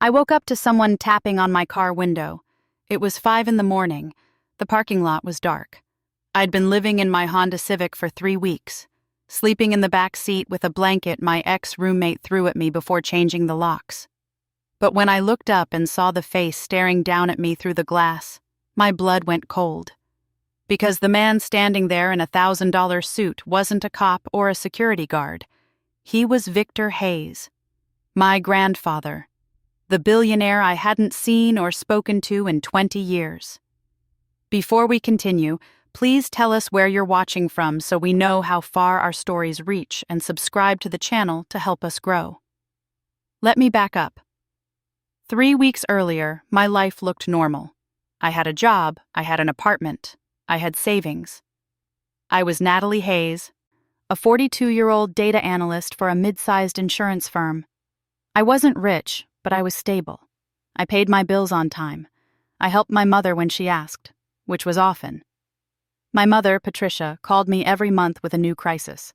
I woke up to someone tapping on my car window. It was 5 in the morning. The parking lot was dark. I'd been living in my Honda Civic for 3 weeks, sleeping in the back seat with a blanket my ex-roommate threw at me before changing the locks. But when I looked up and saw the face staring down at me through the glass, my blood went cold. Because the man standing there in a $1,000 suit wasn't a cop or a security guard. He was Victor Hayes, my grandfather, the billionaire I hadn't seen or spoken to in 20 years. Before we continue, please tell us where you're watching from so we know how far our stories reach, and subscribe to the channel to help us grow. Let me back up. 3 weeks earlier, my life looked normal. I had a job, I had an apartment, I had savings. I was Natalie Hayes, a 42-year-old data analyst for a mid-sized insurance firm. I wasn't rich, but I was stable. I paid my bills on time. I helped my mother when she asked, which was often. My mother, Patricia, called me every month with a new crisis.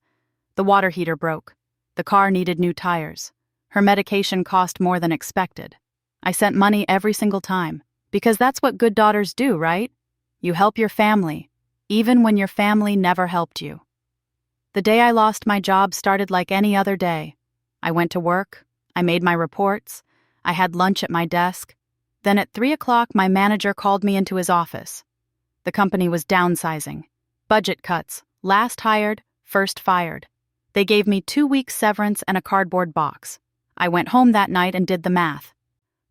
The water heater broke. The car needed new tires. Her medication cost more than expected. I sent money every single time, because that's what good daughters do, right? You help your family, even when your family never helped you. The day I lost my job started like any other day. I went to work. I made my reports. I had lunch at my desk. Then at 3 o'clock, my manager called me into his office. The company was downsizing. Budget cuts. Last hired, first fired. They gave me 2 weeks severance and a cardboard box. I went home that night and did the math.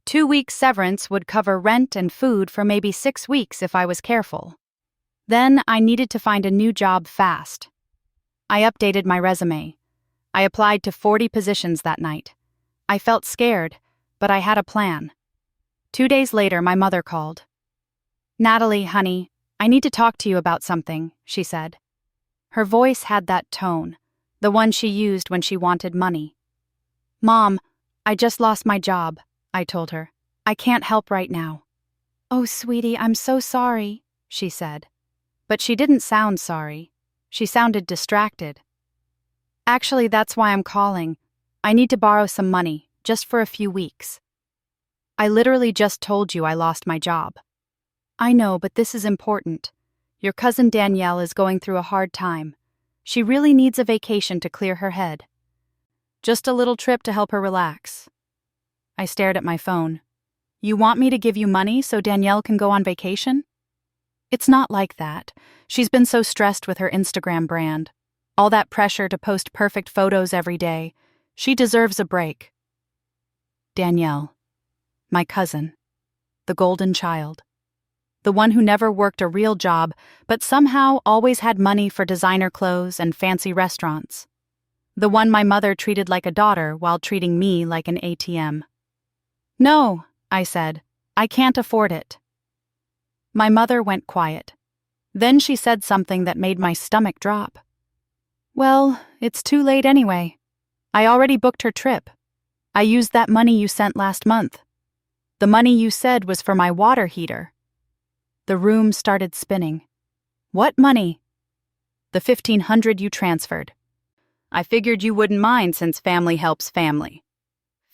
2 weeks severance would cover rent and food for maybe 6 weeks if I was careful. Then I needed to find a new job fast. I updated my resume. I applied to 40 positions that night. I felt scared, but I had a plan. 2 days later, my mother called. "Natalie, honey, I need to talk to you about something," she said. Her voice had that tone, the one she used when she wanted money. "Mom, I just lost my job," I told her. "I can't help right now." "Oh, sweetie, I'm so sorry," she said. But she didn't sound sorry. She sounded distracted. "Actually, that's why I'm calling. I need to borrow some money, just for a few weeks." "I literally just told you I lost my job." "I know, but this is important. Your cousin Danielle is going through a hard time. She really needs a vacation to clear her head. Just a little trip to help her relax." I stared at my phone. "You want me to give you money so Danielle can go on vacation?" "It's not like that. She's been so stressed with her Instagram brand. All that pressure to post perfect photos every day. She deserves a break." Danielle. My cousin. The golden child. The one who never worked a real job, but somehow always had money for designer clothes and fancy restaurants. The one my mother treated like a daughter while treating me like an ATM. "No," I said. "I can't afford it." My mother went quiet. Then she said something that made my stomach drop. "Well, it's too late anyway. I already booked her trip. I used that money you sent last month. The money you said was for my water heater." The room started spinning. "What money?" "The $1,500 you transferred. I figured you wouldn't mind since family helps family."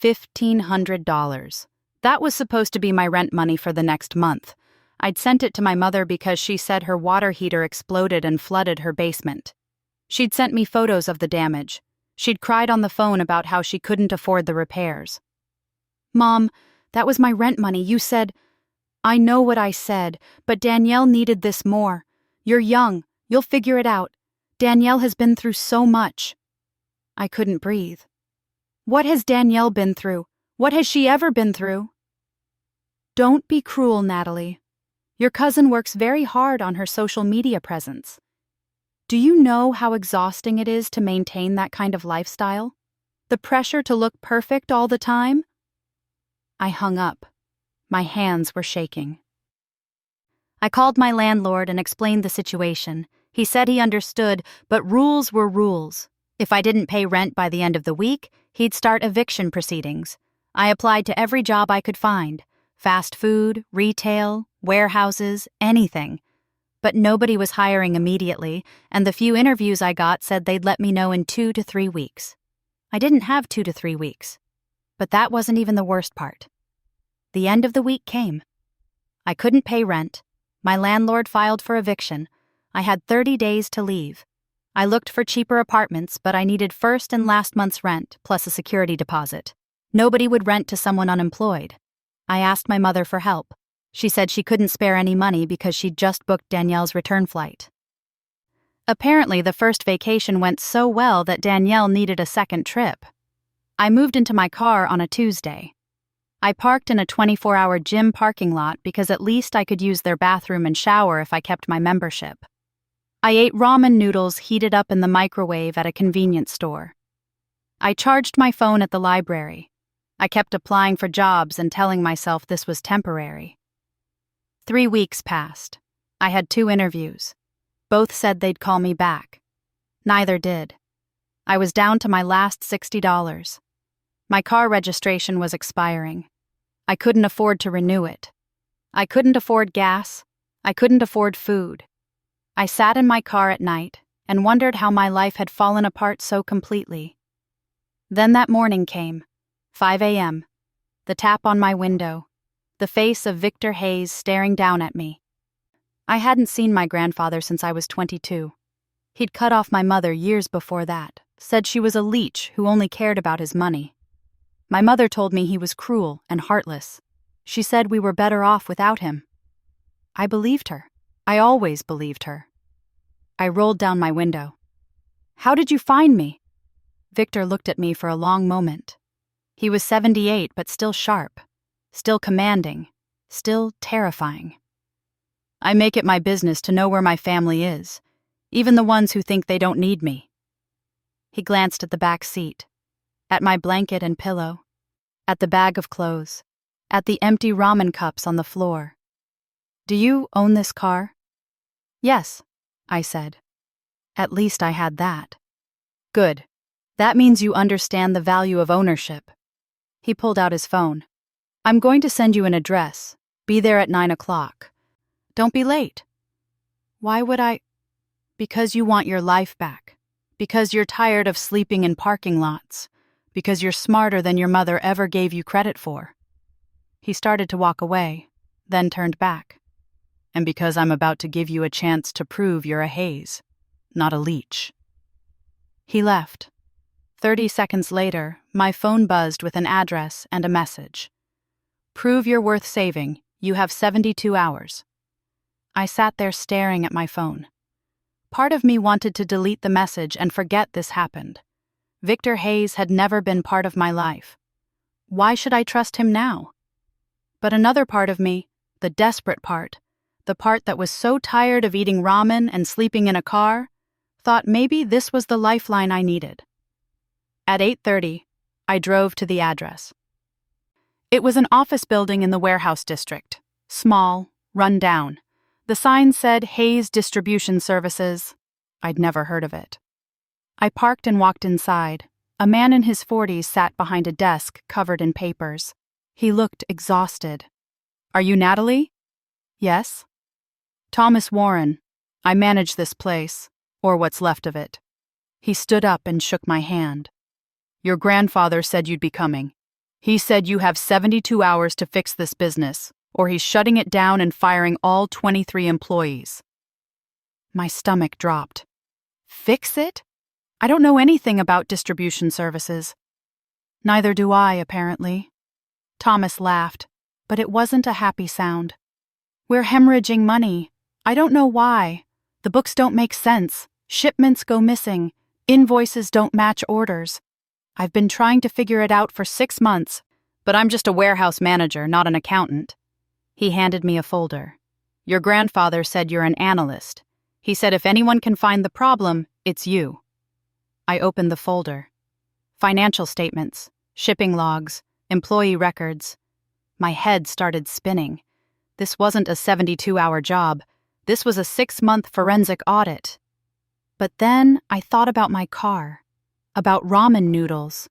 $1,500. That was supposed to be my rent money for the next month. I'd sent it to my mother because she said her water heater exploded and flooded her basement. She'd sent me photos of the damage. She'd cried on the phone about how she couldn't afford the repairs. "Mom, that was my rent money. You said—" "I know what I said, but Danielle needed this more. You're young. You'll figure it out. Danielle has been through so much." I couldn't breathe. What has Danielle been through? What has she ever been through? "Don't be cruel, Natalie. Your cousin works very hard on her social media presence. Do you know how exhausting it is to maintain that kind of lifestyle? The pressure to look perfect all the time?" I hung up. My hands were shaking. I called my landlord and explained the situation. He said he understood, but rules were rules. If I didn't pay rent by the end of the week, he'd start eviction proceedings. I applied to every job I could find: fast food, retail, warehouses, anything. But nobody was hiring immediately, and the few interviews I got said they'd let me know in 2 to 3 weeks. I didn't have 2 to 3 weeks. But that wasn't even the worst part. The end of the week came. I couldn't pay rent. My landlord filed for eviction. I had 30 days to leave. I looked for cheaper apartments, but I needed first and last month's rent, plus a security deposit. Nobody would rent to someone unemployed. I asked my mother for help. She said she couldn't spare any money because she'd just booked Danielle's return flight. Apparently, the first vacation went so well that Danielle needed a second trip. I moved into my car on a Tuesday. I parked in a 24-hour gym parking lot because at least I could use their bathroom and shower if I kept my membership. I ate ramen noodles heated up in the microwave at a convenience store. I charged my phone at the library. I kept applying for jobs and telling myself this was temporary. 3 weeks passed. I had 2 interviews. Both said they'd call me back. Neither did. I was down to my last $60. My car registration was expiring. I couldn't afford to renew it. I couldn't afford gas. I couldn't afford food. I sat in my car at night and wondered how my life had fallen apart so completely. Then that morning came, 5 a.m., the tap on my window, the face of Victor Hayes staring down at me. I hadn't seen my grandfather since I was 22. He'd cut off my mother years before that, said she was a leech who only cared about his money. My mother told me he was cruel and heartless. She said we were better off without him. I believed her. I always believed her. I rolled down my window. "How did you find me?" Victor looked at me for a long moment. He was 78 but still sharp, still commanding, still terrifying. "I make it my business to know where my family is, even the ones who think they don't need me." He glanced at the back seat, at my blanket and pillow, at the bag of clothes, at the empty ramen cups on the floor. "Do you own this car?" "Yes," I said. At least I had that. "Good. That means you understand the value of ownership." He pulled out his phone. "I'm going to send you an address. Be there at 9 o'clock. Don't be late." "Why would I?" "Because you want your life back. Because you're tired of sleeping in parking lots. Because you're smarter than your mother ever gave you credit for." He started to walk away, then turned back. "And because I'm about to give you a chance to prove you're a Hayes, not a leech." He left. 30 seconds later, my phone buzzed with an address and a message. "Prove you're worth saving. You have 72 hours. I sat there staring at my phone. Part of me wanted to delete the message and forget this happened. Victor Hayes had never been part of my life. Why should I trust him now? But another part of me, the desperate part, the part that was so tired of eating ramen and sleeping in a car, thought maybe this was the lifeline I needed. At 8:30, I drove to the address. It was an office building in the warehouse district, small, run down. The sign said Hayes Distribution Services. I'd never heard of it. I parked and walked inside. A man in his 40s sat behind a desk covered in papers. He looked exhausted. "Are you Natalie?" "Yes." "Thomas Warren. I manage this place, or what's left of it." He stood up and shook my hand. "Your grandfather said you'd be coming. He said you have 72 hours to fix this business, or he's shutting it down and firing all 23 employees." My stomach dropped. Fix it? I don't know anything about distribution services. Neither do I, apparently. Thomas laughed, but it wasn't a happy sound. "We're hemorrhaging money. I don't know why. The books don't make sense. Shipments go missing. Invoices don't match orders. I've been trying to figure it out for 6 months, but I'm just a warehouse manager, not an accountant." He handed me a folder. "Your grandfather said you're an analyst. He said if anyone can find the problem, it's you." I opened the folder. Financial statements, shipping logs, employee records. My head started spinning. This wasn't a 72-hour job. This was a 6-month forensic audit. But then I thought about my car, about ramen noodles,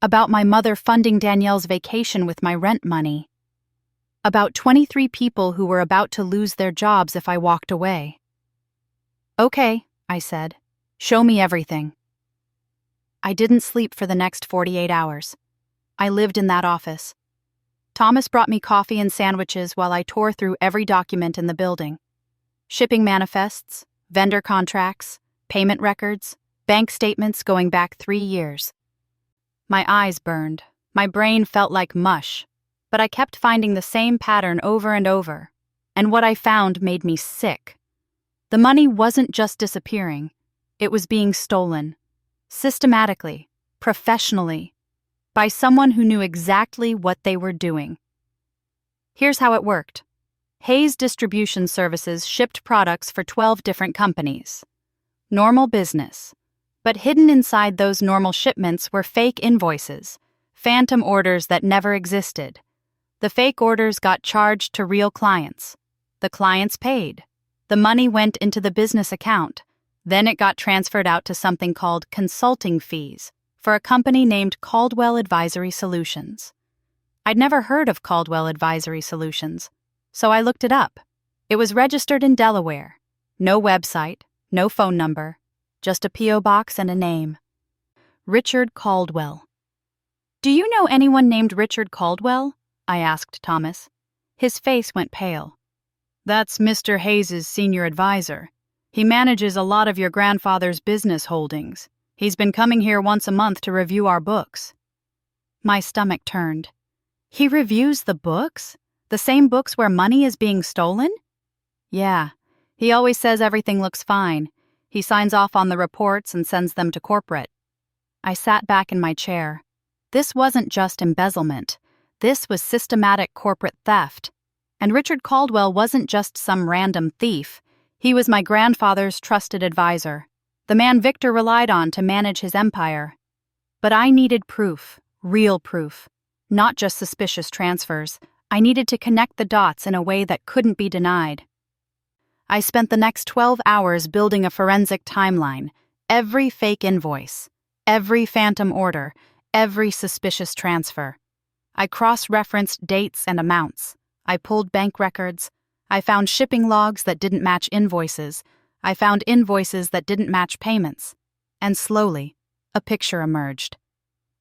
about my mother funding Danielle's vacation with my rent money, about 23 people who were about to lose their jobs if I walked away. "Okay," I said. "Show me everything." I didn't sleep for the next 48 hours. I lived in that office. Thomas brought me coffee and sandwiches while I tore through every document in the building. Shipping manifests, vendor contracts, payment records, bank statements going back 3 years. My eyes burned. My brain felt like mush, but I kept finding the same pattern over and over, and what I found made me sick. The money wasn't just disappearing, it was being stolen. Systematically, professionally, by someone who knew exactly what they were doing. Here's how it worked. Hayes Distribution Services shipped products for 12 different companies. Normal business. But hidden inside those normal shipments were fake invoices, phantom orders that never existed. The fake orders got charged to real clients. The clients paid. The money went into the business account. Then it got transferred out to something called consulting fees for a company named Caldwell Advisory Solutions. I'd never heard of Caldwell Advisory Solutions, so I looked it up. It was registered in Delaware. No website, no phone number, just a P.O. box and a name. Richard Caldwell. "Do you know anyone named Richard Caldwell?" I asked Thomas. His face went pale. "That's Mr. Hayes' senior advisor. He manages a lot of your grandfather's business holdings. He's been coming here once a month to review our books." My stomach turned. He reviews the books? The same books where money is being stolen? Yeah. He always says everything looks fine. He signs off on the reports and sends them to corporate. I sat back in my chair. This wasn't just embezzlement. This was systematic corporate theft. And Richard Caldwell wasn't just some random thief. He was my grandfather's trusted advisor, the man Victor relied on to manage his empire. But I needed proof, real proof, not just suspicious transfers. I needed to connect the dots in a way that couldn't be denied. I spent the next 12 hours building a forensic timeline, every fake invoice, every phantom order, every suspicious transfer. I cross-referenced dates and amounts. I pulled bank records. I found shipping logs that didn't match invoices. I found invoices that didn't match payments. And slowly, a picture emerged.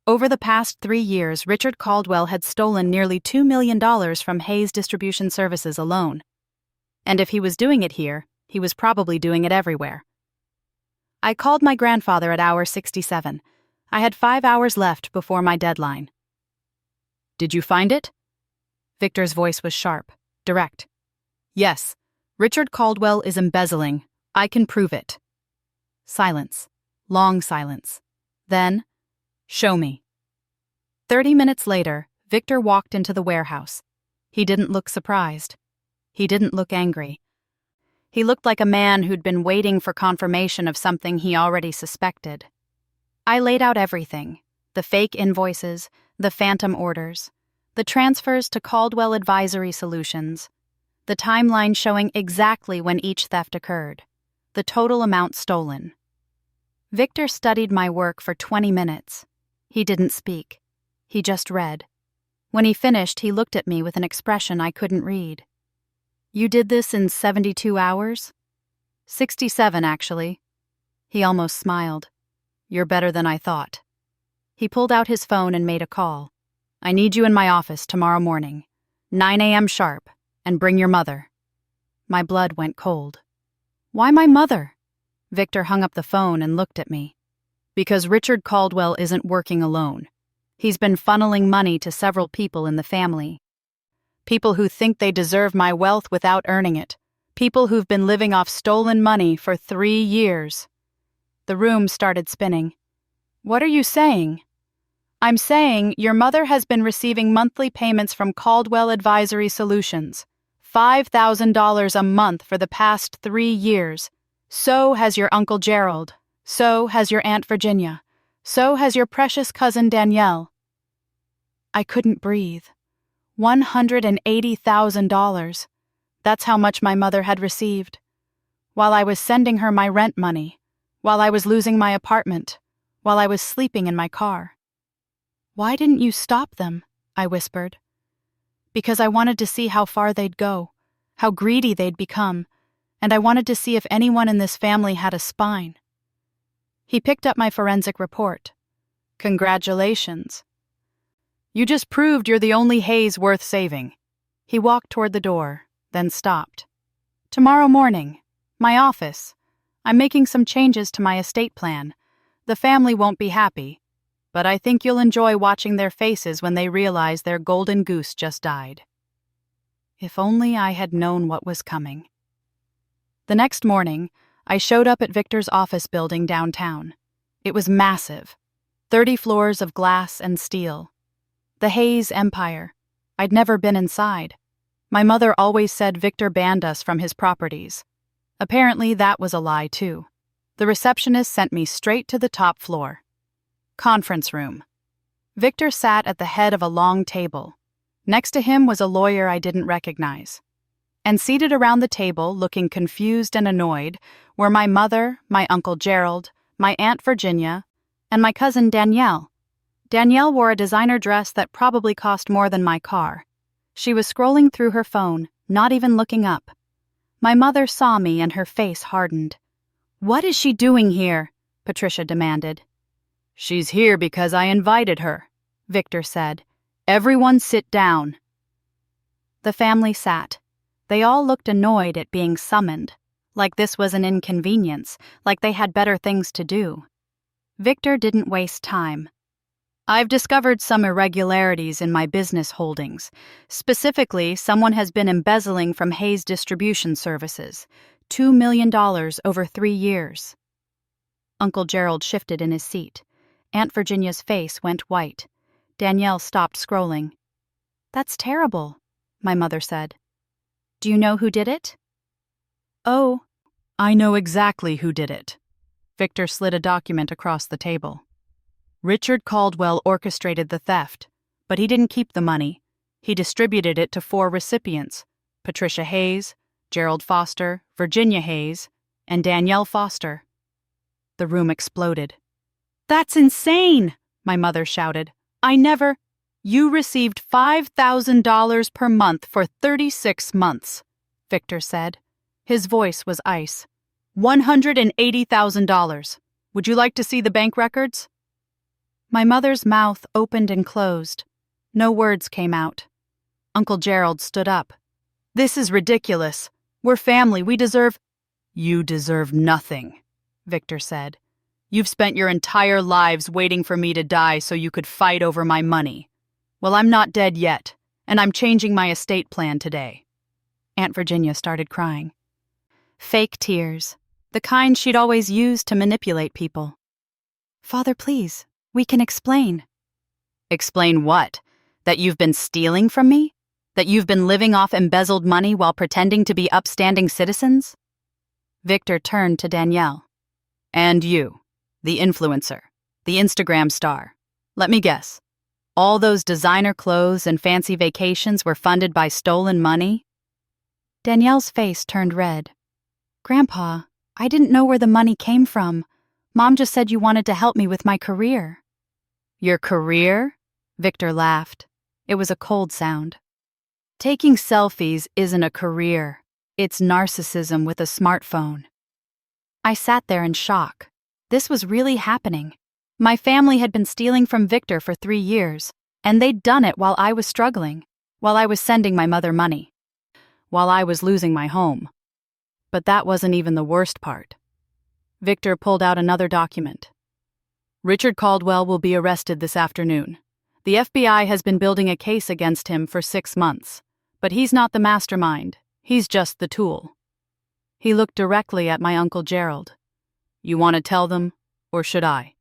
Over the past 3 years, Richard Caldwell had stolen nearly $2 million from Hayes Distribution Services alone. And if he was doing it here, he was probably doing it everywhere. I called my grandfather at hour 67. I had 5 hours left before my deadline. "Did you find it?" Victor's voice was sharp, direct. "Yes, Richard Caldwell is embezzling. I can prove it." Silence. Long silence. Then, "Show me." 30 minutes later, Victor walked into the warehouse. He didn't look surprised. He didn't look angry. He looked like a man who'd been waiting for confirmation of something he already suspected. I laid out everything: the fake invoices, the phantom orders, the transfers to Caldwell Advisory Solutions, the timeline showing exactly when each theft occurred, the total amount stolen. Victor studied my work for 20 minutes. He didn't speak. He just read. When he finished, he looked at me with an expression I couldn't read. "You did this in 72 hours?" 67, actually. He almost smiled. "You're better than I thought." He pulled out his phone and made a call. "I need you in my office tomorrow morning, 9 a.m. sharp, and bring your mother." My blood went cold. "Why my mother?" Victor hung up the phone and looked at me. "Because Richard Caldwell isn't working alone. He's been funneling money to several people in the family. People who think they deserve my wealth without earning it. People who've been living off stolen money for 3 years. The room started spinning. "What are you saying?" "I'm saying your mother has been receiving monthly payments from Caldwell Advisory Solutions. $5,000 a month for the past 3 years. So has your Uncle Gerald. So has your Aunt Virginia. So has your precious cousin Danielle." I couldn't breathe. $180,000. That's how much my mother had received. While I was sending her my rent money, while I was losing my apartment, while I was sleeping in my car. "Why didn't you stop them?" I whispered. "Because I wanted to see how far they'd go, how greedy they'd become, and I wanted to see if anyone in this family had a spine." He picked up my forensic report. "Congratulations." You just proved you're the only Hayes worth saving. He walked toward the door, then stopped. Tomorrow morning. My office. I'm making some changes to my estate plan. The family won't be happy, but I think you'll enjoy watching their faces when they realize their golden goose just died. If only I had known what was coming. The next morning, I showed up at Victor's office building downtown. It was massive, 30 floors of glass and steel. The Hayes Empire. I'd never been inside. My mother always said Victor banned us from his properties. Apparently that was a lie too. The receptionist sent me straight to the top floor. Conference room. Victor sat at the head of a long table. Next to him was a lawyer I didn't recognize. And seated around the table, looking confused and annoyed, were my mother, my Uncle Gerald, my Aunt Virginia, and my cousin Danielle. Danielle wore a designer dress that probably cost more than my car. She was scrolling through her phone, not even looking up. My mother saw me and her face hardened. "What is she doing here?" Patricia demanded. "She's here because I invited her," Victor said. "Everyone sit down." The family sat. They all looked annoyed at being summoned, like this was an inconvenience, like they had better things to do. Victor didn't waste time. "I've discovered some irregularities in my business holdings. Specifically, someone has been embezzling from Hayes Distribution Services, $2 million over 3 years. Uncle Gerald shifted in his seat. Aunt Virginia's face went white. Danielle stopped scrolling. "That's terrible," my mother said. "Do you know who did it?" "Oh, I know exactly who did it." Victor slid a document across the table. "Richard Caldwell orchestrated the theft, but he didn't keep the money. He distributed it to 4 recipients: Patricia Hayes, Gerald Foster, Virginia Hayes, and Danielle Foster." The room exploded. "That's insane!" my mother shouted. "You received $5,000 per month for 36 months, Victor said. His voice was ice. $180,000. Would you like to see the bank records?" My mother's mouth opened and closed. No words came out. Uncle Gerald stood up. "This is ridiculous. We're family. We deserve—" "You deserve nothing," Victor said. "You've spent your entire lives waiting for me to die so you could fight over my money. Well, I'm not dead yet, and I'm changing my estate plan today." Aunt Virginia started crying. Fake tears, the kind she'd always used to manipulate people. "Father, please, we can explain." "Explain what? That you've been stealing from me? That you've been living off embezzled money while pretending to be upstanding citizens?" Victor turned to Danielle. "And you, the influencer, the Instagram star. Let me guess. All those designer clothes and fancy vacations were funded by stolen money?" Danielle's face turned red. "Grandpa, I didn't know where the money came from. Mom just said you wanted to help me with my career." "Your career?" Victor laughed. It was a cold sound. "Taking selfies isn't a career. It's narcissism with a smartphone." I sat there in shock. This was really happening. My family had been stealing from Victor for 3 years, and they'd done it while I was struggling, while I was sending my mother money, while I was losing my home. But that wasn't even the worst part. Victor pulled out another document. "Richard Caldwell will be arrested this afternoon. The FBI has been building a case against him for 6 months, but he's not the mastermind. He's just the tool." He looked directly at my Uncle Gerald. "You want to tell them, or should I?"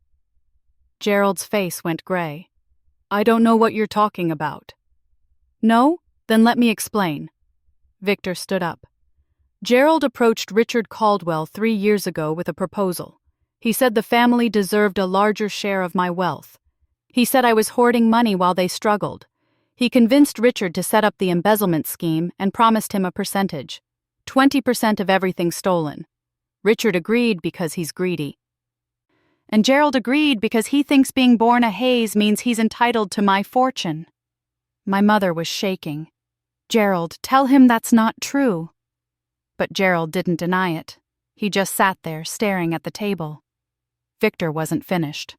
Gerald's face went gray. "I don't know what you're talking about." "No? Then let me explain." Victor stood up. "Gerald approached Richard Caldwell 3 years ago with a proposal. He said the family deserved a larger share of my wealth. He said I was hoarding money while they struggled. He convinced Richard to set up the embezzlement scheme and promised him a percentage, 20% of everything stolen. Richard agreed because he's greedy. And Gerald agreed because he thinks being born a Hayes means he's entitled to my fortune." My mother was shaking. "Gerald, tell him that's not true." But Gerald didn't deny it. He just sat there, staring at the table. Victor wasn't finished.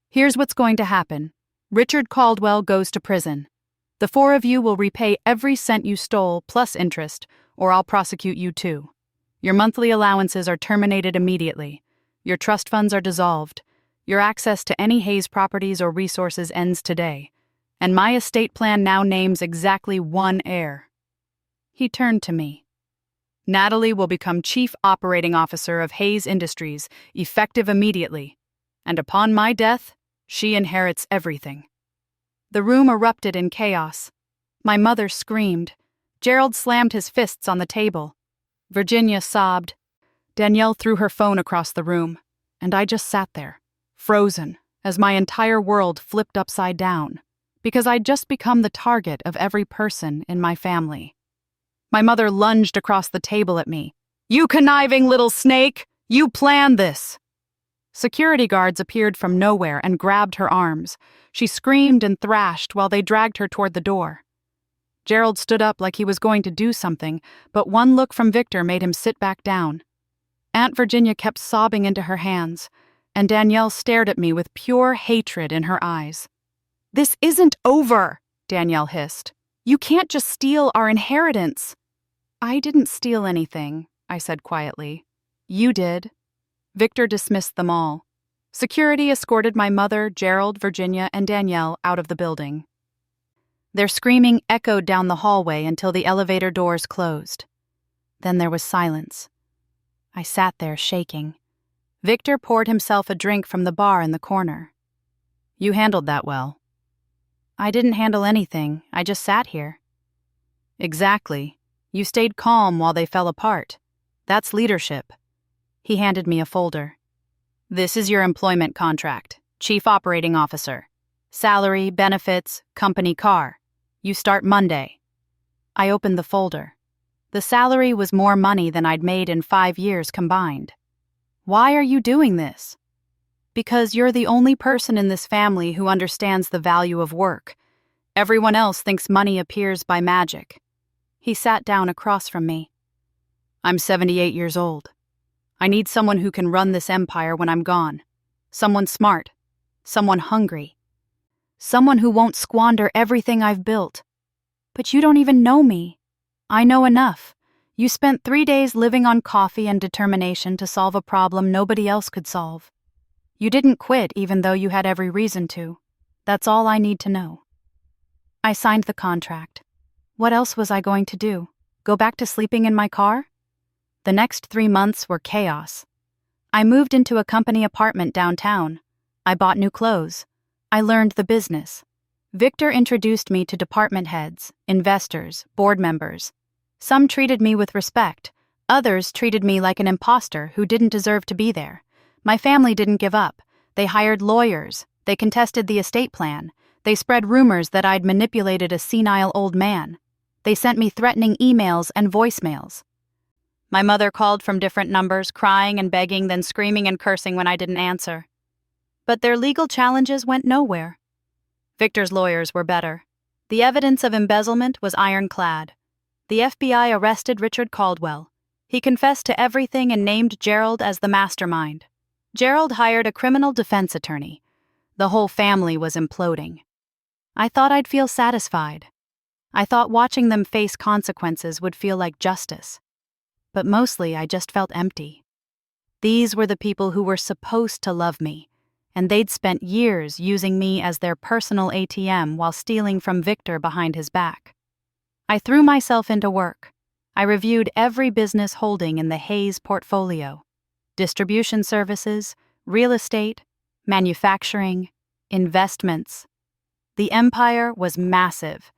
"Here's what's going to happen. Richard Caldwell goes to prison. The four of you will repay every cent you stole plus interest, or I'll prosecute you too. Your monthly allowances are terminated immediately. Your trust funds are dissolved. Your access to any Hayes properties or resources ends today. And my estate plan now names exactly one heir. He turned to me. Natalie will become Chief Operating Officer of Hayes Industries, effective immediately. And upon my death, she inherits everything. The room erupted in chaos. My mother screamed. Gerald slammed his fists on the table. Virginia sobbed. Danielle threw her phone across the room, and I just sat there, frozen, as my entire world flipped upside down, because I'd just become the target of every person in my family. My mother lunged across the table at me. "You conniving little snake! You planned this!" Security guards appeared from nowhere and grabbed her arms. She screamed and thrashed while they dragged her toward the door. Gerald stood up like he was going to do something, but one look from Victor made him sit back down. Aunt Virginia kept sobbing into her hands, and Danielle stared at me with pure hatred in her eyes. "This isn't over," Danielle hissed. "You can't just steal our inheritance." "I didn't steal anything," I said quietly. "You did." Victor dismissed them all. Security escorted my mother, Gerald, Virginia, and Danielle out of the building. Their screaming echoed down the hallway until the elevator doors closed. Then there was silence. I sat there shaking. Victor poured himself a drink from the bar in the corner. "You handled that well." "I didn't handle anything. I just sat here." "Exactly. You stayed calm while they fell apart. That's leadership." He handed me a folder. "This is your employment contract, Chief Operating Officer. Salary, benefits, company car. You start Monday." I opened the folder. The salary was more money than I'd made in 5 years combined. "Why are you doing this?" "Because you're the only person in this family who understands the value of work. Everyone else thinks money appears by magic." He sat down across from me. "I'm 78 years old. I need someone who can run this empire when I'm gone. Someone smart. Someone hungry. Someone who won't squander everything I've built." "But you don't even know me." "I know enough. You spent 3 days living on coffee and determination to solve a problem nobody else could solve. You didn't quit even though you had every reason to. That's all I need to know." I signed the contract. What else was I going to do? Go back to sleeping in my car? The next 3 months were chaos. I moved into a company apartment downtown. I bought new clothes. I learned the business. Victor introduced me to department heads, investors, board members. Some treated me with respect. Others treated me like an imposter who didn't deserve to be there. My family didn't give up. They hired lawyers. They contested the estate plan. They spread rumors that I'd manipulated a senile old man. They sent me threatening emails and voicemails. My mother called from different numbers, crying and begging, then screaming and cursing when I didn't answer. But their legal challenges went nowhere. Victor's lawyers were better. The evidence of embezzlement was ironclad. The FBI arrested Richard Caldwell. He confessed to everything and named Gerald as the mastermind. Gerald hired a criminal defense attorney. The whole family was imploding. I thought I'd feel satisfied. I thought watching them face consequences would feel like justice. But mostly I just felt empty. These were the people who were supposed to love me, and they'd spent years using me as their personal ATM while stealing from Victor behind his back. I threw myself into work. I reviewed every business holding in the Hayes portfolio: distribution services, real estate, manufacturing, investments. The empire was massive,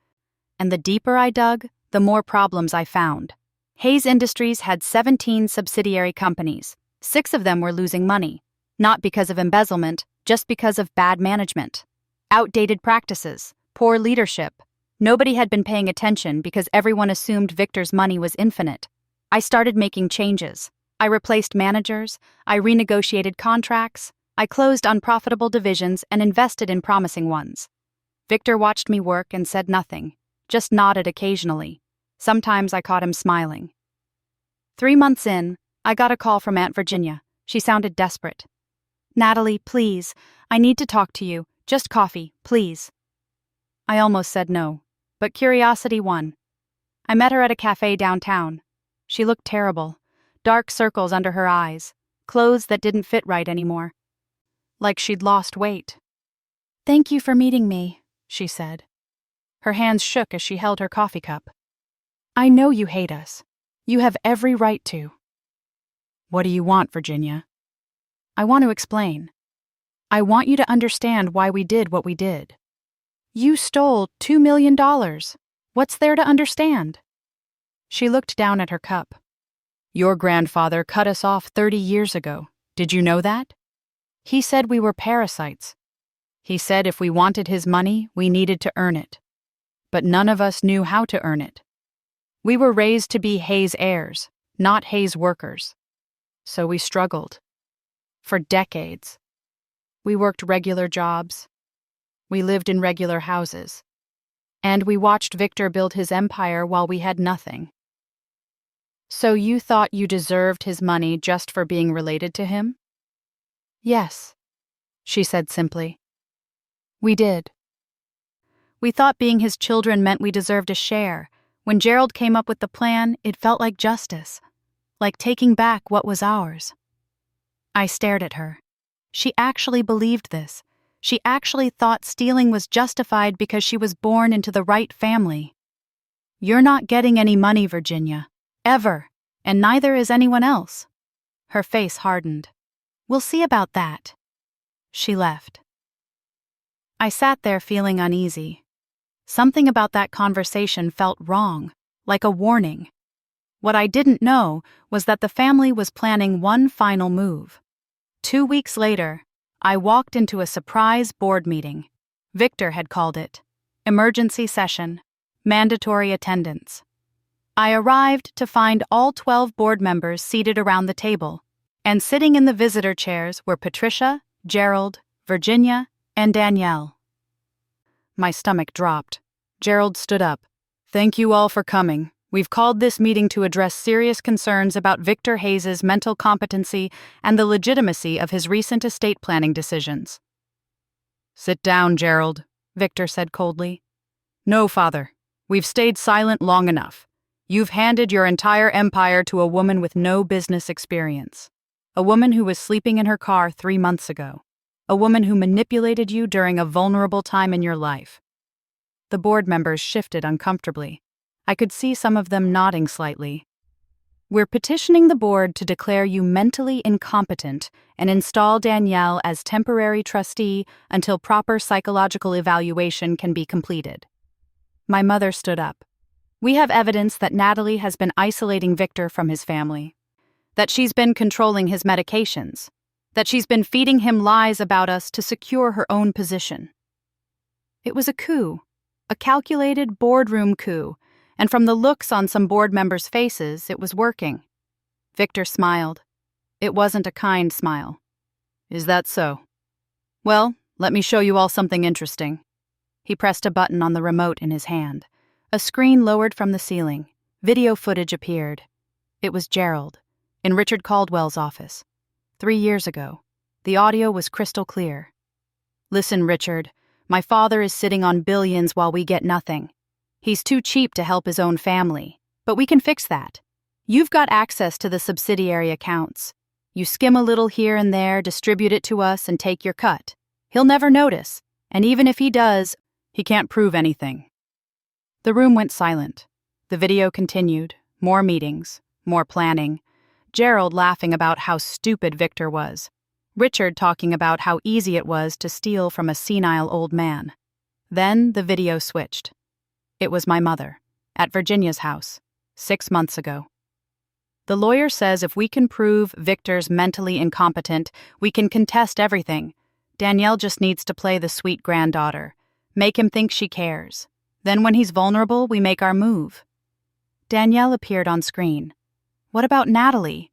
and the deeper I dug, the more problems I found. Hayes Industries had 17 subsidiary companies. 6 of them were losing money, not because of embezzlement, just because of bad management. Outdated practices, poor leadership. Nobody had been paying attention because everyone assumed Victor's money was infinite. I started making changes. I replaced managers, I renegotiated contracts, I closed unprofitable divisions and invested in promising ones. Victor watched me work and said nothing, just nodded occasionally. Sometimes I caught him smiling. 3 months in, I got a call from Aunt Virginia. She sounded desperate. "Natalie, please, I need to talk to you. Just coffee, please. I almost said no, but curiosity won. I met her at a cafe downtown. She looked terrible. Dark circles under her eyes, clothes that didn't fit right anymore. Like she'd lost weight. "Thank you for meeting me," she said. Her hands shook as she held her coffee cup. "I know you hate us. You have every right to." "What do you want, Virginia?" "I want to explain. I want you to understand why we did what we did. You stole $2 million. What's there to understand?" She looked down at her cup. "Your grandfather cut us off 30 years ago. Did you know that? He said we were parasites. He said if we wanted his money, we needed to earn it. But none of us knew how to earn it. We were raised to be Hayes heirs, not Hayes workers. So we struggled. For decades. We worked regular jobs. We lived in regular houses. And we watched Victor build his empire while we had nothing. So you thought you deserved his money just for being related to him?" "Yes," she said simply. "We did. We thought being his children meant we deserved a share. When Gerald came up with the plan, it felt like justice, like taking back what was ours." I stared at her. She actually believed this. She actually thought stealing was justified because she was born into the right family. "You're not getting any money, Virginia. Ever. And neither is anyone else." Her face hardened. "We'll see about that." She left. I sat there feeling uneasy. Something about that conversation felt wrong, like a warning. What I didn't know was that the family was planning one final move. 2 weeks later, I walked into a surprise board meeting. Victor had called it. Emergency session. Mandatory attendance. I arrived to find all 12 board members seated around the table, and sitting in the visitor chairs were Patricia, Gerald, Virginia, and Danielle. My stomach dropped. Gerald stood up. "Thank you all for coming. We've called this meeting to address serious concerns about Victor Hayes' mental competency and the legitimacy of his recent estate planning decisions." "Sit down, Gerald," Victor said coldly. "No, Father. We've stayed silent long enough. You've handed your entire empire to a woman with no business experience. A woman who was sleeping in her car 3 months ago. A woman who manipulated you during a vulnerable time in your life." The board members shifted uncomfortably. I could see some of them nodding slightly. "We're petitioning the board to declare you mentally incompetent and install Danielle as temporary trustee until proper psychological evaluation can be completed." My mother stood up. "We have evidence that Natalie has been isolating Victor from his family, that she's been controlling his medications, that she's been feeding him lies about us to secure her own position." It was a coup, a calculated boardroom coup, and from the looks on some board members' faces, it was working. Victor smiled. It wasn't a kind smile. "Is that so? Well, let me show you all something interesting." He pressed a button on the remote in his hand. A screen lowered from the ceiling. Video footage appeared. It was Gerald, in Richard Caldwell's office. 3 years ago. The audio was crystal clear. "Listen, Richard, my father is sitting on billions while we get nothing. He's too cheap to help his own family, but we can fix that. You've got access to the subsidiary accounts. You skim a little here and there, distribute it to us, and take your cut. He'll never notice, and even if he does, he can't prove anything." The room went silent. The video continued. More meetings, more planning. Gerald laughing about how stupid Victor was. Richard talking about how easy it was to steal from a senile old man. Then the video switched. It was my mother, at Virginia's house, 6 months ago. "The lawyer says if we can prove Victor's mentally incompetent, we can contest everything. Danielle just needs to play the sweet granddaughter. Make him think she cares. Then when he's vulnerable, we make our move." Danielle appeared on screen. "What about Natalie?"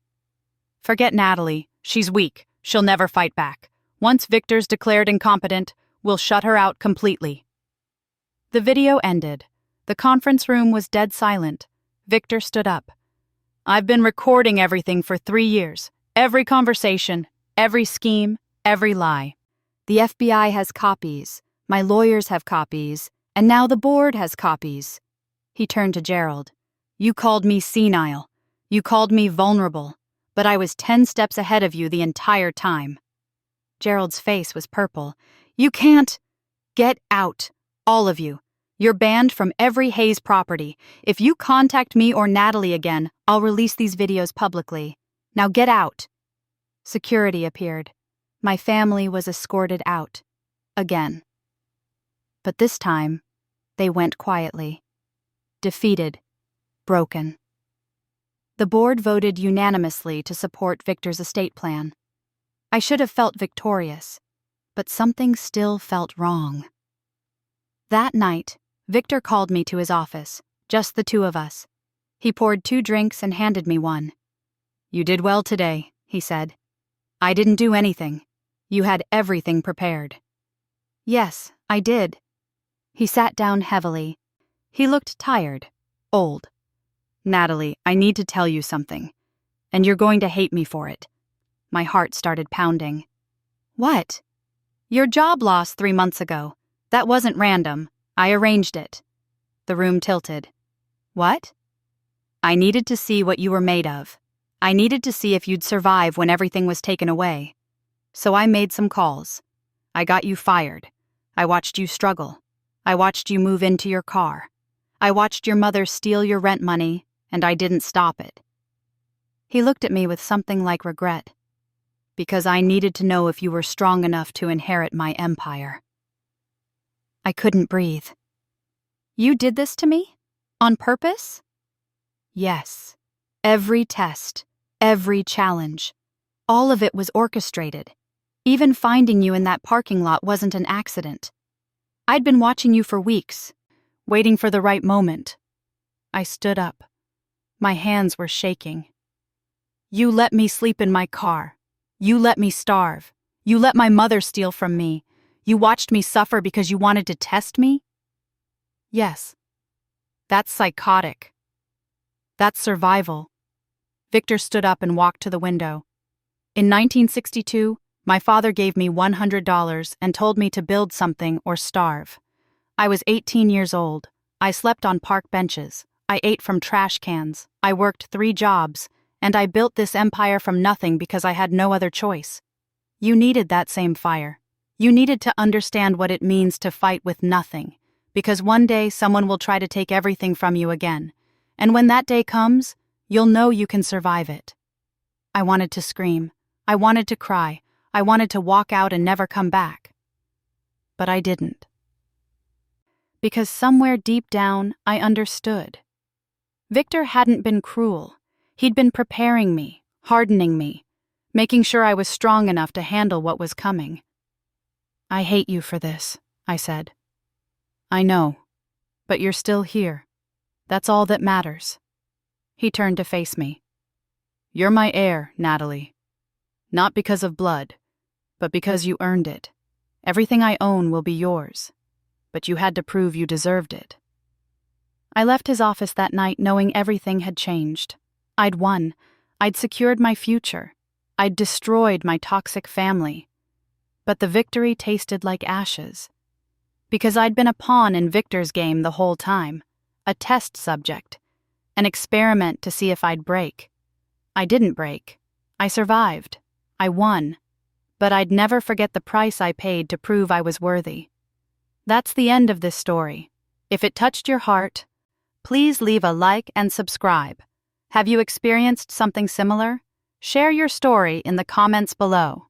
"Forget Natalie. She's weak. She'll never fight back. Once Victor's declared incompetent, we'll shut her out completely." The video ended. The conference room was dead silent. Victor stood up. "I've been recording everything for 3 years. Every conversation, every scheme, every lie. The FBI has copies, my lawyers have copies, and now the board has copies. He turned to Gerald. You called me senile. You called me vulnerable, but I was 10 steps ahead of you the entire time. Gerald's face was purple. You can't. Get out, all of you. You're banned from every Hayes property. If you contact me or Natalie again, I'll release these videos publicly. Now get out. Security appeared. My family was escorted out. Again. But this time, they went quietly. Defeated. Broken. The board voted unanimously to support Victor's estate plan. I should have felt victorious, but something still felt wrong. That night, Victor called me to his office, just the two of us. He poured 2 drinks and handed me one. You did well today, he said. I didn't do anything. You had everything prepared. Yes, I did. He sat down heavily. He looked tired, old. Natalie, I need to tell you something, and you're going to hate me for it. My heart started pounding. What? Your job loss 3 months ago. That wasn't random. I arranged it. The room tilted. What? I needed to see what you were made of. I needed to see if you'd survive when everything was taken away. So I made some calls. I got you fired. I watched you struggle. I watched you move into your car. I watched your mother steal your rent money, and I didn't stop it. He looked at me with something like regret. Because I needed to know if you were strong enough to inherit my empire. I couldn't breathe. You did this to me? On purpose? Yes. Every test, every challenge. All of it was orchestrated. Even finding you in that parking lot wasn't an accident. I'd been watching you for weeks, waiting for the right moment. I stood up. My hands were shaking. You let me sleep in my car. You let me starve. You let my mother steal from me. You watched me suffer because you wanted to test me? Yes. That's psychotic. That's survival. Victor stood up and walked to the window. In 1962, my father gave me $100 and told me to build something or starve. I was 18 years old. I slept on park benches. I ate from trash cans. I worked 3 jobs. And I built this empire from nothing because I had no other choice. You needed that same fire. You needed to understand what it means to fight with nothing, because one day someone will try to take everything from you again. And when that day comes, you'll know you can survive it. I wanted to scream. I wanted to cry. I wanted to walk out and never come back. But I didn't. Because somewhere deep down, I understood. Victor hadn't been cruel. He'd been preparing me, hardening me, making sure I was strong enough to handle what was coming. I hate you for this, I said. I know, but you're still here. That's all that matters. He turned to face me. You're my heir, Natalie. Not because of blood, but because you earned it. Everything I own will be yours, but you had to prove you deserved it. I left his office that night knowing everything had changed. I'd won. I'd secured my future. I'd destroyed my toxic family. But the victory tasted like ashes. Because I'd been a pawn in Victor's game the whole time, a test subject, an experiment to see if I'd break. I didn't break. I survived. I won. But I'd never forget the price I paid to prove I was worthy. That's the end of this story. If it touched your heart, please leave a like and subscribe. Have you experienced something similar? Share your story in the comments below.